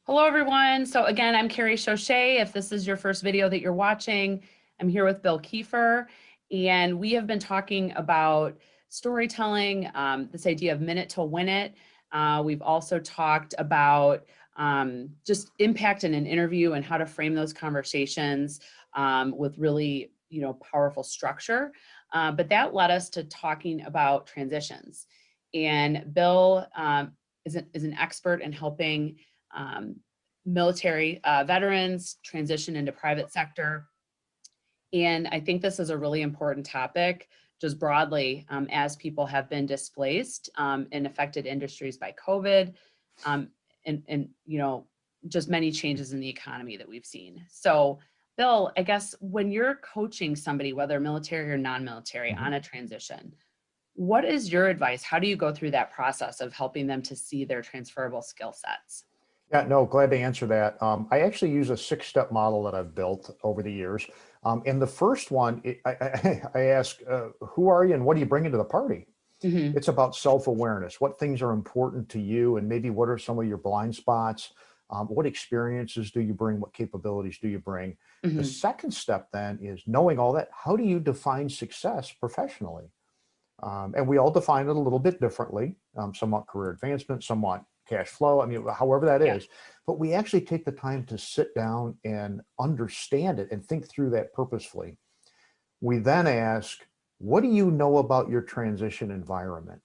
Hello, everyone. So again, I'm Carrie Schochet. If this is your first video that you're watching, I'm here with Bill Kieffer, and we have been talking about storytelling, this idea of minute to win it. We've also talked about just impact in an interview and how to frame those conversations with really, powerful structure. But that led us to talking about transitions. And Bill is an expert in helping military veterans transition into private sector. And I think this is a really important topic just broadly as people have been displaced in affected industries by COVID um, and just many changes in the economy that we've seen. So Bill, I guess when you're coaching somebody, whether military or non-military, on a transition, what is your advice? How do you go through that process of helping them to see their transferable skill sets? Yeah, no, glad to answer that. I actually use a six-step model that I've built over the years. And the first one, I ask, who are you and what do you bring into the party? Hmm. It's about self-awareness. What things are important to you and maybe what are some of your blind spots? What experiences do you bring? What capabilities do you bring? The Hmm. second step then is knowing all that. How do you define success professionally? And we all define it a little bit differently. Some want career advancement, some want cash flow. I mean, however that Yeah. is, but we actually take the time to sit down and understand it and think through that purposefully. We then ask, what do you know about your transition environment?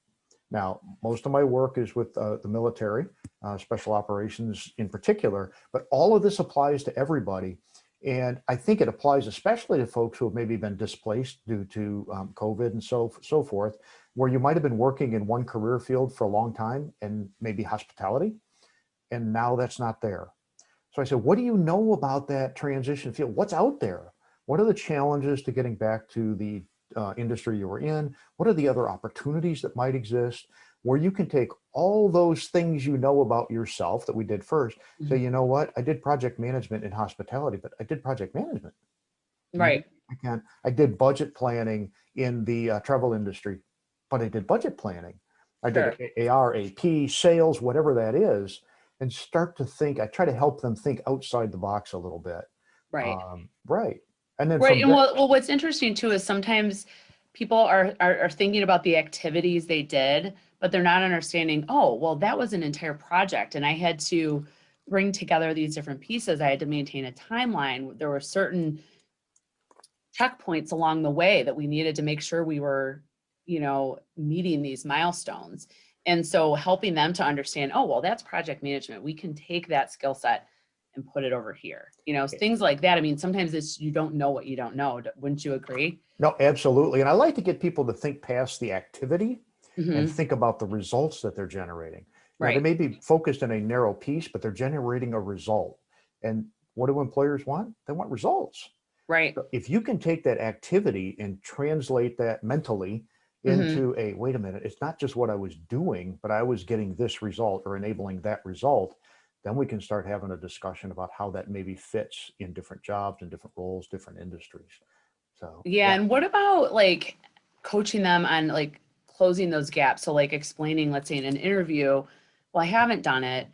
Now, most of my work is with the military, special operations in particular, but all of this applies to everybody. And I think it applies especially to folks who have maybe been displaced due to COVID and so forth, where you might have been working in one career field for a long time and maybe hospitality, and now that's not there. So I said, what do you know about that transition field? What's out there? What are the challenges to getting back to the industry you were in? What are the other opportunities that might exist where you can take all those things you know about yourself that we did first, say, Mhm. you know what, I did project management in hospitality, but I did project management. Maybe Right. I can. I did budget planning in the travel industry, but I did budget planning. I did Sure. AR, AP, sales, whatever that is, and start to think. I try to help them think outside the box a little bit. Right. Right. And then Right. from And there, what's interesting too is sometimes people are thinking about the activities they did, but they're not understanding, oh, well, that was an entire project. And I had to bring together these different pieces. I had to maintain a timeline. There were certain checkpoints along the way that we needed to make sure we were, meeting these milestones. And so helping them to understand, oh, well, that's project management. We can take that skill set and put it over here. Things like that. I mean, sometimes it's you don't know what you don't know. Wouldn't you agree? no, absolutely. And I like to get people to think past the activity and Hmm. think about the results that they're generating. They Right. may be focused in a narrow piece, but they're generating a result. And what do employers want? They want results. Right. So if you can take that activity and translate that mentally Hmm. into a, wait a minute, it's not just what I was doing, but I was getting this result or enabling that result, then we can start having a discussion about how that maybe fits in different jobs and different roles, different industries. So Yeah. yeah. And what about like coaching them on like closing those gaps? So like explaining, let's say in an interview, well, I haven't done it,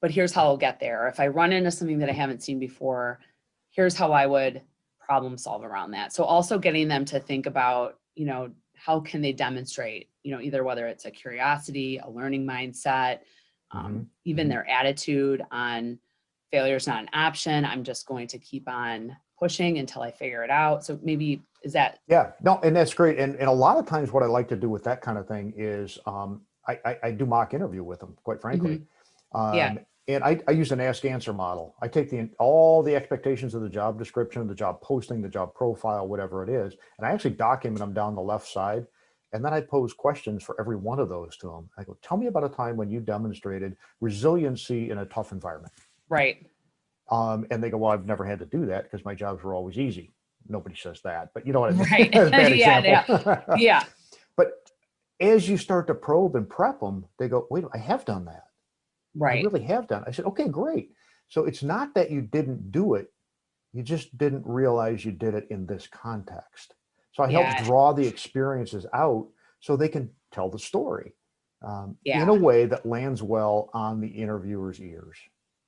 but here's how I'll get there. If I run into something that I haven't seen before, here's how I would problem solve around that. So also getting them to think about, how can they demonstrate, either whether it's a curiosity, a learning mindset, Hmm. even Hmm. their attitude on failure is not an option. I'm just going to keep on pushing until I figure it out. So maybe is that. Yeah, no, and that's great. And a lot of times what I like to do with that kind of thing is I do mock interview with them, quite frankly. Mhm. Yeah. Um, and I use an ask answer model. I take all the expectations of the job description, the job posting, the job profile, whatever it is, and I actually document them down the left side. And then I pose questions for every one of those to them. I go, tell me about a time when you demonstrated resiliency in a tough environment. Right. And they go, well, I've never had to do that because my jobs were always easy. Nobody says that, but you know what I mean? Right. Bad Yeah. example. Yeah. Yeah. But as you start to probe and prep them, they go, wait, I have done that. I Right. really have done. I said, okay, great. So it's not that you didn't do it. You just didn't realize you did it in this context. So I help Yeah. draw the experiences out so they can tell the story in a Yeah. way that lands well on the interviewer's ears.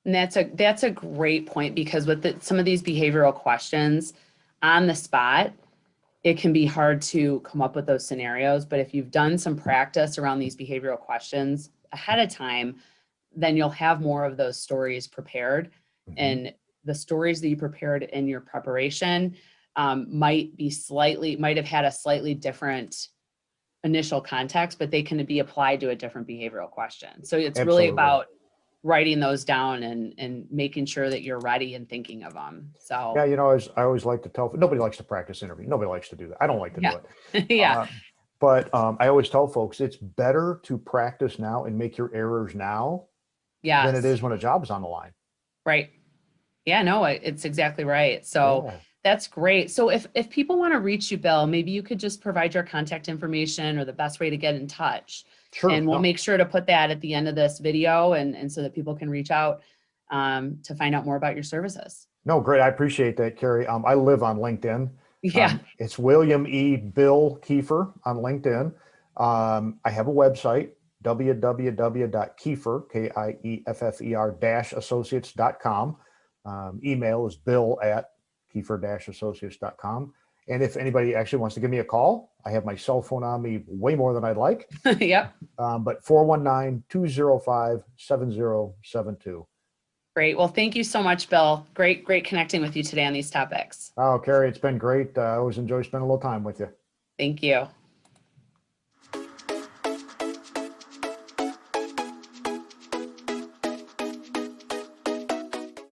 And that's a great point, because with some of these behavioral questions on the spot, it can be hard to come up with those scenarios. But if you've done some practice around these behavioral questions ahead of time, then you'll have more of those stories prepared. Mhm. And the stories that you prepared in your preparation might have had a slightly different initial context, but they can be applied to a different behavioral question. So it's really Absolutely. about writing those down and making sure that you're ready and thinking of them. Yeah, So you know, as I always like to tell, nobody likes to practice interview. Nobody likes to do that. I don't like to do yeah, it. yeah, Uh, but I always tell folks it's better to practice now and make your errors now than it yes, is when a job is on the line. right. Yeah, no, it's exactly right. So Yeah, that's great. So if people want to reach you, Bill, maybe you could just provide your contact information or the best way to get in touch. sure. And we'll No, make sure to put that at the end of this video, and so that people can reach out to find out more about your services. no, great. I appreciate that, Carrie. I live on LinkedIn. Yeah. It's William E. Bill Kieffer on LinkedIn. I have a website, www.kieffer, Kieffer -associates.com. Email is bill@kieffer-associates.com. And if anybody actually wants to give me a call, I have my cell phone on me way more than I'd like, Yep. but 419-205-7072. Great. Well, thank you so much, Bill. Great connecting with you today on these topics. Oh, Carrie, it's been great. I always enjoy spending a little time with you. Thank you.